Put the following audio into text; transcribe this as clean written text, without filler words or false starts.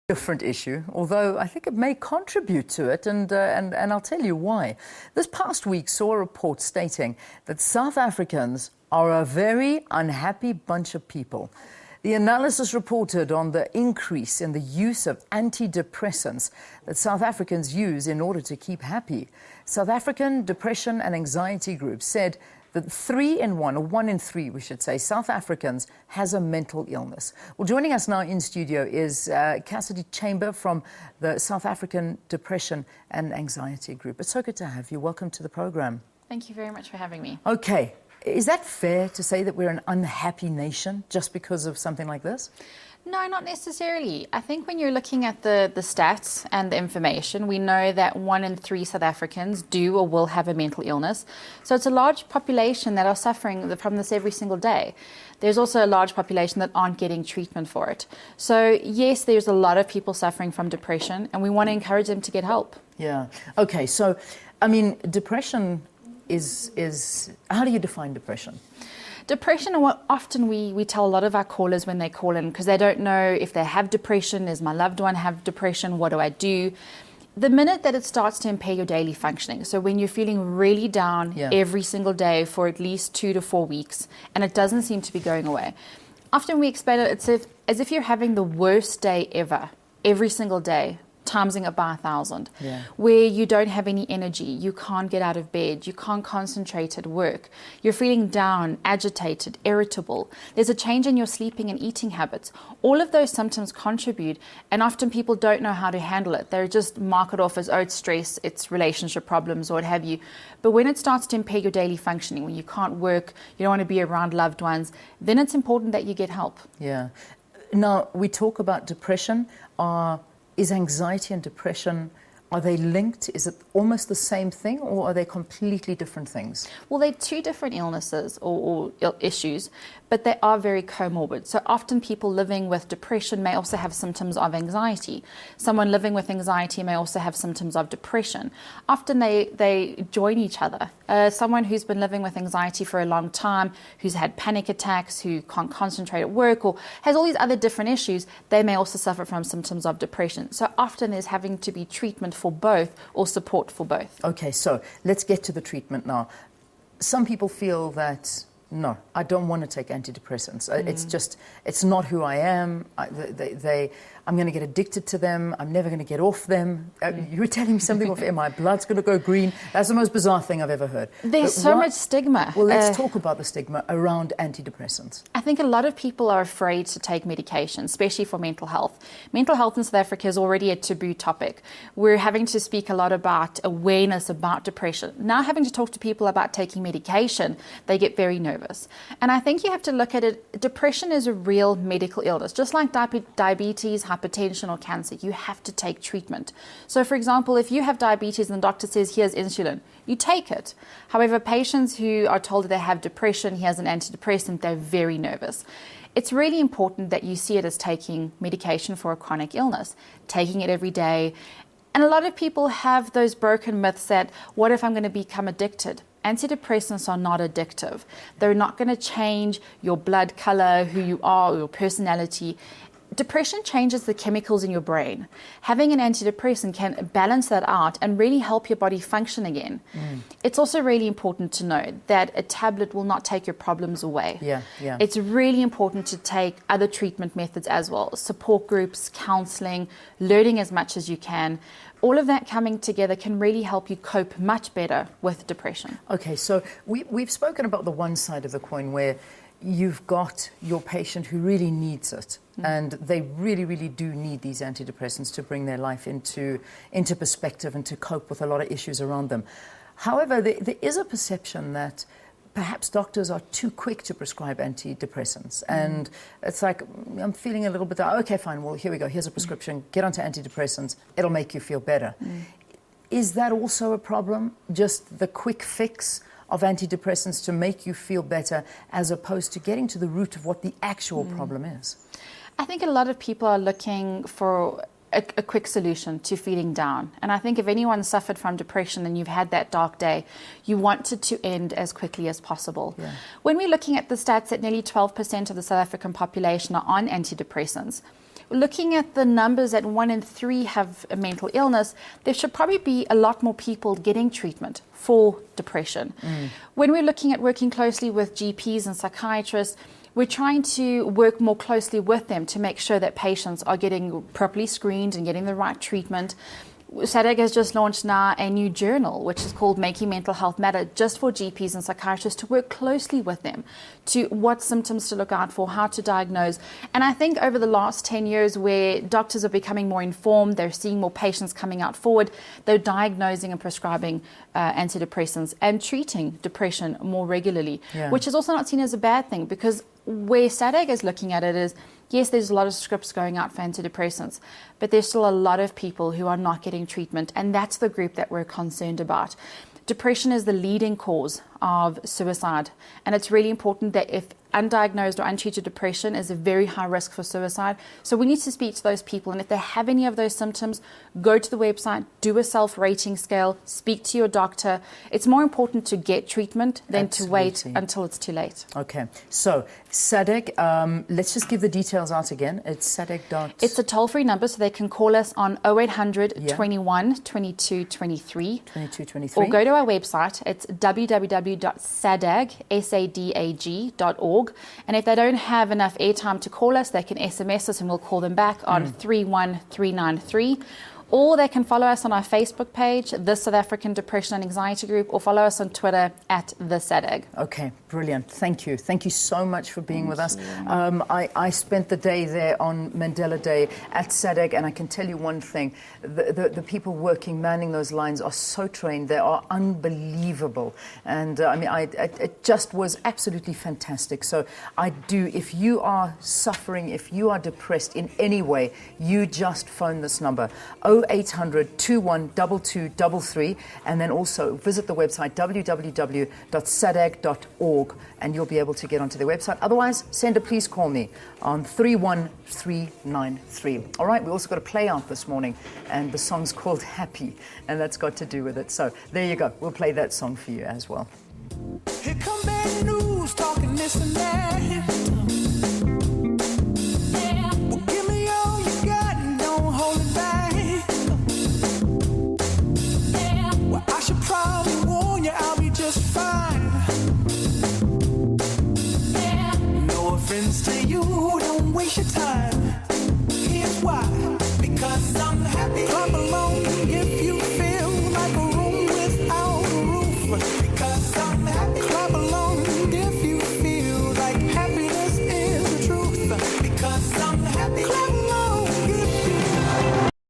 different issue, although I think it may contribute to it, and I'll tell you why. This past week saw a report stating that South Africans are a very unhappy bunch of people. The analysis reported on the increase in the use of antidepressants that South Africans use in order to keep happy. South African Depression and Anxiety Group said that 3 in 1, or 1 in 3, we should say, South Africans has a mental illness. Well, joining us now in studio is Cassy Chamber from the South African Depression and Anxiety Group. It's so good to have you. Welcome to the program. Thank you very much for having me. Okay. Is that fair to say that we're an unhappy nation just because of something like this? No, not necessarily. I think when you're looking at the stats and the information, we know that 1 in 3 South Africans do or will have a mental illness. So it's a large population that are suffering from this every single day. There's also a large population that aren't getting treatment for it. So yes, there's a lot of people suffering from depression, and we want to encourage them to get help. Yeah. Okay, so, I mean, depression is how do you define depression? Depression, and what often we tell a lot of our callers when they call in, because they don't know if they have depression, does my loved one have depression, what do I do? The minute that it starts to impair your daily functioning, so when you're feeling really down every single day for at least 2 to 4 weeks, and it doesn't seem to be going away, often we explain it as if you're having the worst day ever, every single day, timesing it by 1,000, where you don't have any energy, you can't get out of bed, you can't concentrate at work, you're feeling down, agitated, irritable, there's a change in your sleeping and eating habits. All of those symptoms contribute, and often people don't know how to handle it. They just mark it off as, oh, it's stress, it's relationship problems, or what have you. But when it starts to impair your daily functioning, when you can't work, you don't want to be around loved ones, then it's important that you get help. Yeah. Now, we talk about depression. Is anxiety and depression, are they linked? Is it almost the same thing, or are they completely different things? Well, they're 2 different illnesses or issues, but they are very comorbid. So often people living with depression may also have symptoms of anxiety. Someone living with anxiety may also have symptoms of depression. Often they join each other. Someone who's been living with anxiety for a long time, who's had panic attacks, who can't concentrate at work, or has all these other different issues, they may also suffer from symptoms of depression. So often there's having to be treatment for both or support for both. Okay, so let's get to the treatment now. Some people feel that, no, I don't want to take antidepressants. It's not who I am. I'm going to get addicted to them. I'm never going to get off them. You were telling me something off air, my blood's going to go green. That's the most bizarre thing I've ever heard. There's so much stigma. Well, let's talk about the stigma around antidepressants. I think a lot of people are afraid to take medication, especially for mental health. Mental health in South Africa is already a taboo topic. We're having to speak a lot about awareness about depression. Now having to talk to people about taking medication, they get very nervous. And I think you have to look at it, depression is a real medical illness. Just like diabetes, hypertension or cancer, you have to take treatment. So for example, if you have diabetes and the doctor says, here's insulin, you take it. However, patients who are told that they have depression, here's an antidepressant, they're very nervous. It's really important that you see it as taking medication for a chronic illness, taking it every day. And a lot of people have those broken myths that, what if I'm going to become addicted? Antidepressants are not addictive. They're not going to change your blood color, who you are, or your personality. Depression changes the chemicals in your brain. Having an antidepressant can balance that out and really help your body function again. It's also really important to know that a tablet will not take your problems away. It's really important to take other treatment methods as well. Support groups, counseling, learning as much as you can. All of that coming together can really help you cope much better with depression. Okay, so we've spoken about the one side of the coin where you've got your patient who really needs it, and they really, really do need these antidepressants to bring their life into perspective and to cope with a lot of issues around them. However, there is a perception that perhaps doctors are too quick to prescribe antidepressants, and it's like, I'm feeling a little bit, okay, fine, well, here we go, here's a prescription, get onto antidepressants, it'll make you feel better. Is that also a problem, just the quick fix of antidepressants to make you feel better, as opposed to getting to the root of what the actual problem is? I think a lot of people are looking for a quick solution to feeling down. And I think if anyone suffered from depression and you've had that dark day, you want it to end as quickly as possible. Yeah. When we're looking at the stats that nearly 12% of the South African population are on antidepressants, looking at the numbers that 1 in 3 have a mental illness, there should probably be a lot more people getting treatment for depression. When we're looking at working closely with GPs and psychiatrists, we're trying to work more closely with them to make sure that patients are getting properly screened and getting the right treatment. SADAG has just launched now a new journal, which is called Making Mental Health Matter, just for GPs and psychiatrists to work closely with them to what symptoms to look out for, how to diagnose. And I think over the last 10 years, where doctors are becoming more informed, they're seeing more patients coming out forward, they're diagnosing and prescribing antidepressants and treating depression more regularly, which is also not seen as a bad thing, because where SADAG is looking at it is, yes, there's a lot of scripts going out for antidepressants, but there's still a lot of people who are not getting treatment, and that's the group that we're concerned about. Depression is the leading cause of suicide, and it's really important that if undiagnosed or untreated depression is a very high risk for suicide. So we need to speak to those people, and if they have any of those symptoms, go to the website, do a self-rating scale, speak to your doctor. It's more important to get treatment than to wait until it's too late. Okay, so SADAG, let's just give the details out again. It's SADAG. It's a toll-free number, so they can call us on 0800 21 22 23. 2223. Or go to our website. It's www.sadag.org. And if they don't have enough airtime to call us, they can SMS us and we'll call them back on 31393. Or they can follow us on our Facebook page, the South African Depression and Anxiety Group, or follow us on Twitter at the SADAG. Okay, brilliant. Thank you. Thank you so much for being with us. I spent the day there on Mandela Day at SADAG, and I can tell you one thing. The people working, manning those lines are so trained. They are unbelievable. And it just was absolutely fantastic. So if you are suffering, if you are depressed in any way, you just phone this number, 0800 212233, and then also visit the website www.sadag.org, and you'll be able to get onto the website. Otherwise, send a please call me on 31393. All right, we also got a play out this morning, and the song's called Happy, and that's got to do with it. So there you go. We'll play that song for you as well. Here come bad news, talking this and that.